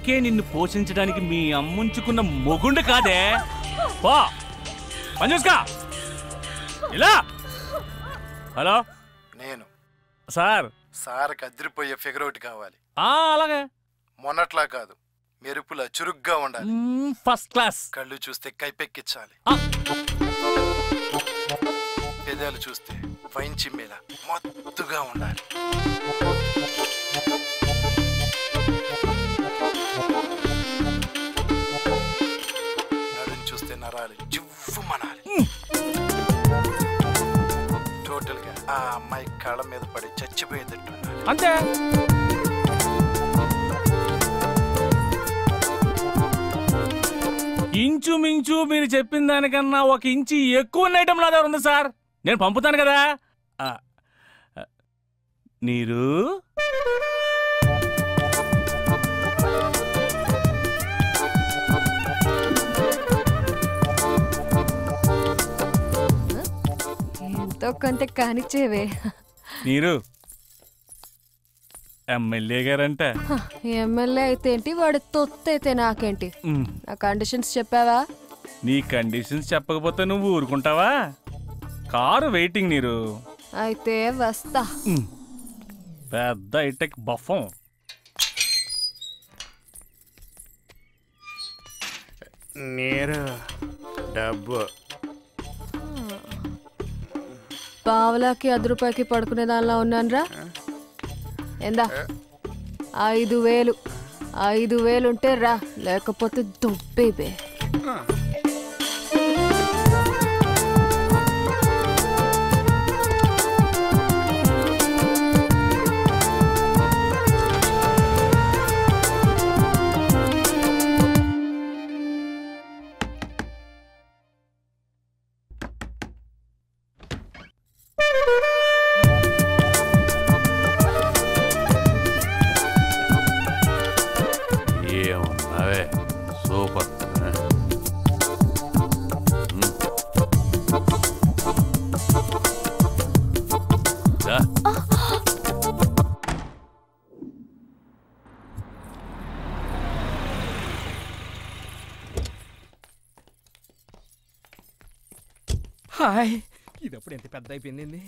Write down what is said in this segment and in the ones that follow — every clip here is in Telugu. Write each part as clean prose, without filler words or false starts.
అందుకే నిన్ను పోషించడానికి మీ అమ్ముంచుకున్న మొగుండు కాదే. పో పని చూసుకో. ఇలా. హలో, నేను సార్. సార్కి అదిరిపోయే ఫిగర్ ఒకటి కావాలి. అలాగే. మొన్నట్లా కాదు, మెరుపులా చురుగ్గా ఉండాలి. First class. కళ్ళు చూస్తే కైపెక్కించాలి. పెదాలు చూస్తే వైన్ చిమ్మేలా మత్తుగా ఉండాలి. నడుం చూస్తే నరాలు జివ్వుమనాలి. టోటల్ గా ఆ అమ్మాయి కాళ్ళ మీద పడి చచ్చిపోయేటట్టు ఉండాలి. అంతే. ఇంచుమించు మీరు చెప్పిన దానికన్నా 1 ఇంచి ఎక్కువ ఐటమ్ నా దగ్గర ఉంది సార్. నేను పంపుతాను కదా. నీరు ఎంతో కొంత కానిచ్చేవే. నీరు ఎమ్మెల్యే గారంట. ఎమ్మెల్యే అయితే ఏంటి, వాడు తొత్తు అయితే నాకేంటి? నా కండిషన్స్ చెప్పావా? నీ కండిషన్స్ చెప్పకపోతే నువ్వు ఊరుకుంటావా? కారు వెయిటింగ్ నీరు. అయితే వస్తా. పెద్ద ఐటెక్ బఫం. నీరు డబ్బు పావలాకి 10 రూపాయకి పడుకునే దానిలో ఉన్నానురా. ఎందా 5,000. 5,000 ఉంటే రా, లేకపోతే దుబ్బేబే. సూపర్. హాయ్, ఇదప్పుడు ఎంత పెద్ద అయిపోయింది.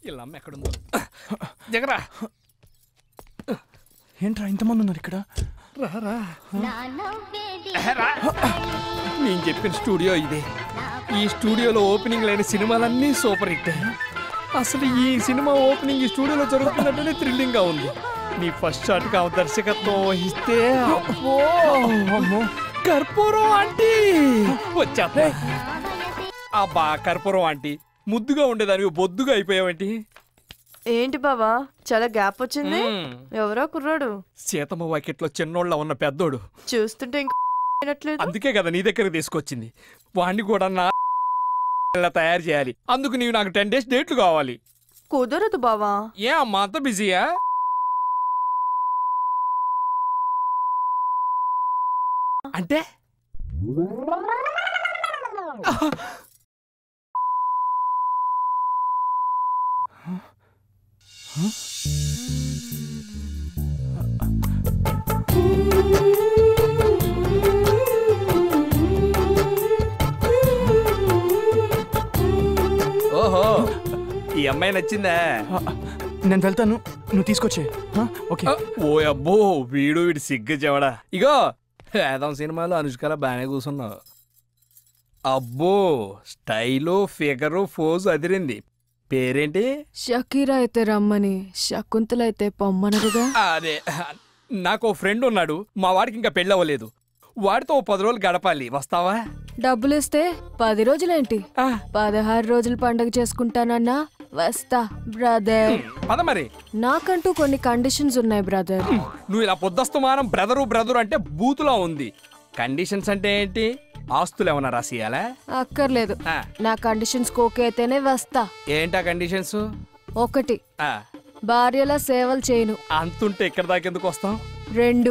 ఇలా అమ్మ ఎక్కడుందో దిగరా. ఏంట్రా ఇంతమంది ఉన్నారు ఇక్కడ? రారా. నేను చెప్పిన స్టూడియో ఇదే. ఈ స్టూడియోలో ఓపెనింగ్ లేని సినిమాలన్నీ సూపర్ హిట్. అసలు ఈ సినిమా ఓపెనింగ్ ఈ స్టూడియోలో జరుగుతున్నట్టునే థ్రిల్లింగ్ గా ఉంది. నీ ఫస్ట్ షాట్ కా దర్శకత్వం వహిస్తే కర్పూరం ఆంటీ వచ్చా. అబ్బా కర్పూరం ఆంటీ, ముద్దుగా ఉండేదానికి బొద్దుగా అయిపోయావేంటి? ఏంటి బావా చాలా గ్యాప్ వచ్చింది? ఎవరో కుర్రాడు సీతమ్మ వాకిట్లో చిన్నోళ్ళ ఉన్న పెద్దోడు. చూస్తుంటే అందుకే కదా నీ దగ్గరకు తీసుకొచ్చింది. వాడిని కూడా నా తయారు చేయాలి. అందుకు నీవు నాకు 10 days డేట్లు కావాలి. కుదరదు బావా. ఏ అమ్మా అంత బిజీయా? అంటే ఓహో, ఈ అమ్మాయి నచ్చిందా? నేను వెళ్తాను, నువ్వు తీసుకొచ్చే. ఓకే. ఓ అబ్బో, వీడి సిగ్గు చెవడా. ఇగో వేదం సినిమాలో అనుష్కలా బాగానే కూర్చున్నావు. అబ్బో, స్టైలు ఫిగరు ఫోజు అదిరింది. పేరేంటి? షకీరా అయితే రమ్మని, శకుంతల అయితే పొమ్మనరుగా. అదే, నాకు ఫ్రెండ్ ఉన్నాడు, మా వాడికి ఇంకా పెళ్ళవ్వలేదు. వాడితో 10 రోజులు గడపాలి, వస్తావా? డబ్బులు ఇస్తే 10 రోజులేంటి, 16 రోజులు పండుగ చేసుకుంటానన్నా వస్తా బ్రదర్. పద మరి. నాకంటూ కొన్ని కండిషన్స్ ఉన్నాయి బ్రదర్. నువ్వు ఇలా పొద్దస్తమానం బ్రదరు అంటే బూతులా ఉంది. కండిషన్స్ అంటే ఏంటి? ఆస్తులు ఏమన్నా రాసియాలా? అక్కర్లేదు, నా కండిషన్స్ ఓకే అయితేనే వస్తా. ఏంటా కండిషన్స్? 1, భార్యల సేవలు చేయను. అంతుంటే ఇక్కడ దాకా ఎందుకు వస్తాం? 2,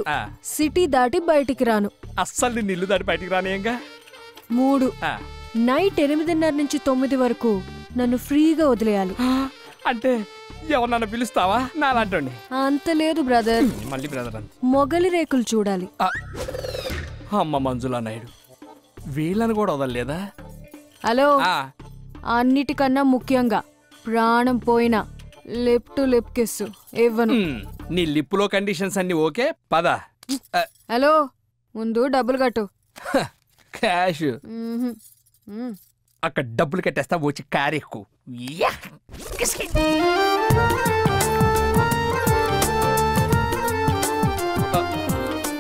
సిటీ దాటి బయటికి రాను. అస్సలు నీ ఇల్లు దాటి బయటికి రానియంగా. 3, నైట్ 8:30 నుంచి 9 వరకు నన్ను ఫ్రీగా వదిలేయాలి. అంటే ఎవరన్నా పిలుస్తావా నాలాంటోండి? అంత లేదు బ్రదర్. మళ్ళీ బ్రదర్ అంత. మొగలి రేకులు చూడాలి. అమ్మ మంజులా నాయుడు, వీళ్ళని కూడా వదలలేదా? హలో, అన్నిటికన్నా ముఖ్యంగా ప్రాణం పోయినా లిప్ టు లిప్ కిస్ ఇవ్వను. నీ లిప్పులో కండిషన్స్ అన్ని ఓకే, పద. హలో, ముందు డబ్బులు కట్టు. క్యాష్ అక్కడ డబ్బులు కట్టేస్తా, వచ్చి కారు ఎక్కు.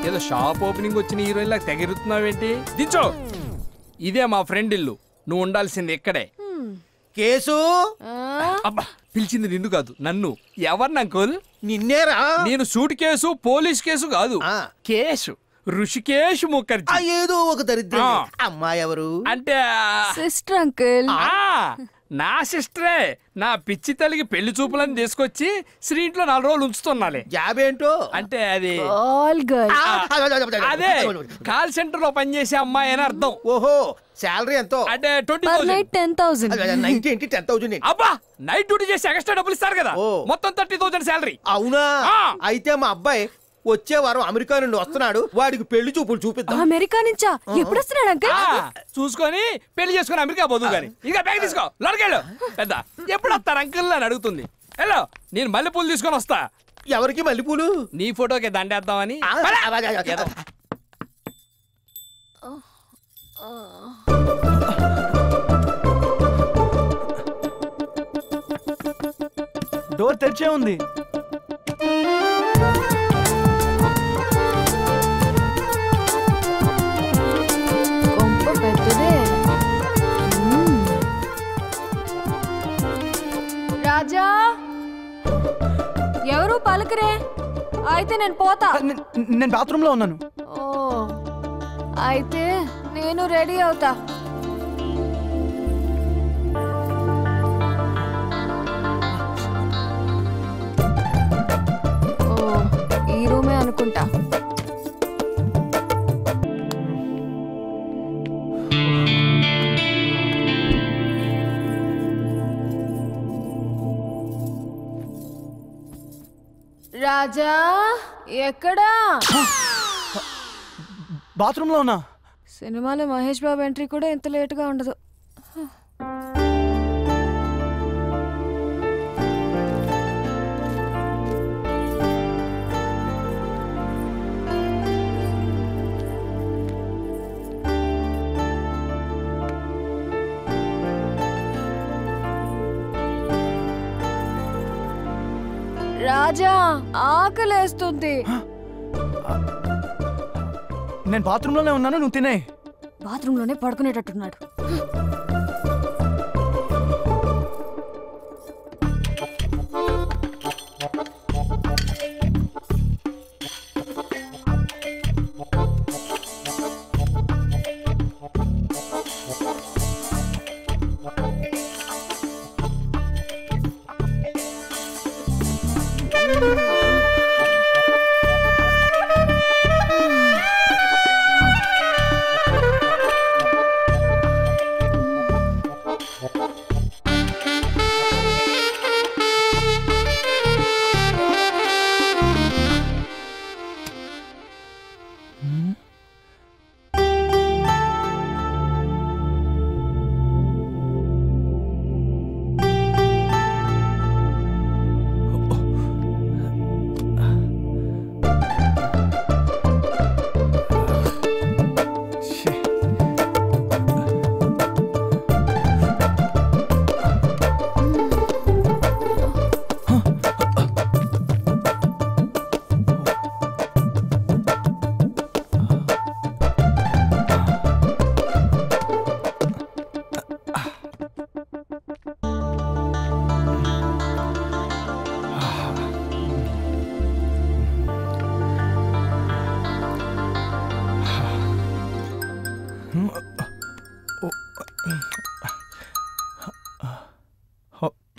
ఏదో షాప్ ఓపెనింగ్ వచ్చిన హీరోయిన్ లాగా తెగిరుతున్నావేంటి? దించో, ఇదే మా ఫ్రెండ్ ఇల్లు, నువ్వు ఉండాల్సింది ఇక్కడే. కేసు అబ్బా, పిలిచింది నిన్ను కాదు నన్ను. ఎవరిని అంకుల్? నిన్నేరా? నేను సూట్ కేసు పోలీస్ కేసు కాదు, కేసు ఋషికేష్ ముఖర్జీ. ఏదో ఒక దరిద్రం. అమ్మాయి ఎవరు? అంటే సిస్టర్ అంకుల్. నా సిస్టరే. నా పిచ్చి తల్లికి పెళ్లి చూపులని తీసుకొచ్చి శ్రీంట్లో 4 రోజులు ఉంచుతున్నాలే. జాబ్ ఏంటో? అంటే అది ఆల్ గర్ల్. అదే కాల్ సెంటర్ లో పనిచేసే అమ్మాయి అని అర్థం. ఓహో, శాలరీ ఎంతో? అంటే 10,000. 10,000. అబ్బా, నైట్ డ్యూటీ చేసి ఎక్స్ట్రా డబ్బులు ఇస్తారు కదా, మొత్తం 30,000 శాలరీ. అవునా? అయితే మా అబ్బాయి వచ్చే వారం అమెరికా నుండి వస్తున్నాడు, వాడికి పెళ్లి చూపులు చూపిద్దాం. అమెరికా నుంచా? ఎప్పుడు వస్తున్నాడు అంకుల్? చూసుకొని పెళ్లి చేసుకుని అమెరికా పోదు గాని. ఇక బ్యాగ్ తీసుకో, లోనకెళ్ళు. పెద్ద ఎప్పుడు వస్తారు అంకుల్ అని అడుగుతుంది. హలో, నేను మల్లెపూలు తీసుకొని వస్తా. ఎవరికి మల్లెపూలు? నీ ఫోటోకి దండేద్దామని. డోర్ తెరిచే ఉంది. రాజా, ఎవరు పలకరే? అయితే నేను పోతా. నేను బాత్రూమ్ లో ఉన్నాను. ఓ, అయితే నేను రెడీ అవుతా. ఓ, ఈ రూమే అనుకుంటా. రాజా, ఎక్కడా? బాత్రూమ్ లో ఉన్నా. సినిమాలో మహేష్ బాబు ఎంట్రీ కూడా ఇంత లేటుగా ఉండదు. రాజా, ఆకలేస్తుంది. నేను బాత్రూమ్ లోనే ఉన్నాను, నువ్వు తినే. బాత్రూమ్ లోనే పడుకునేటట్టున్నాడు.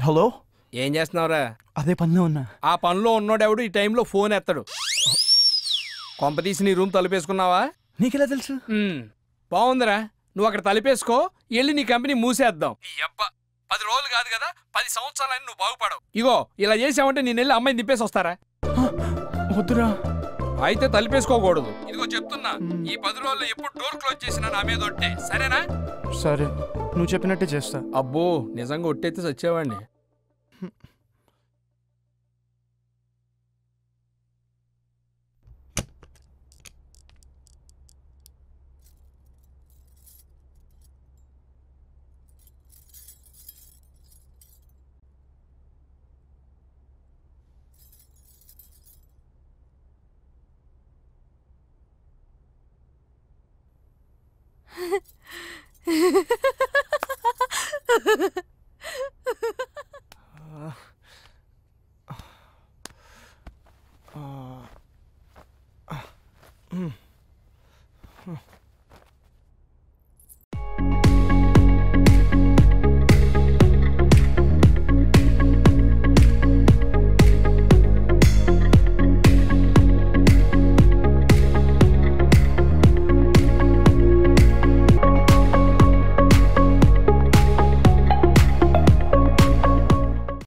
హలో, ఏం చేస్తున్నావురా? అదే పనిలో ఉన్నా. ఆ పనిలో ఉన్నోడెవడు ఈ టైంలో ఫోన్ ఎత్తాడు. కొంపతీసి నీ రూమ్ తలుపేసుకున్నావా? నీకెలా తెలుసు? బాగుందిరా, నువ్వు అక్కడ తలుపేసుకో, వెళ్ళి నీ కంపెనీ మూసేద్దాం. 10 రోజులు కాదు కదా 10 సంవత్సరాలని నువ్వు బాగుపడవు. ఇగో ఇలా చేసావంటే నేను వెళ్ళి అమ్మాయిని దింపేసి వస్తారా? వద్దురా. అయితే తలిపేసుకోకూడదు. ఇదిగో చెప్తున్నా, ఈ 10 రోజుల్లో ఎప్పుడు డోర్ క్లోజ్ చేసినా నా మీద ఒట్టే, సరేనా? సరే, నువ్వు చెప్పినట్టే చేస్తా. అబ్బో, నిజంగా ఒట్టయితే చచ్చేవాడిని.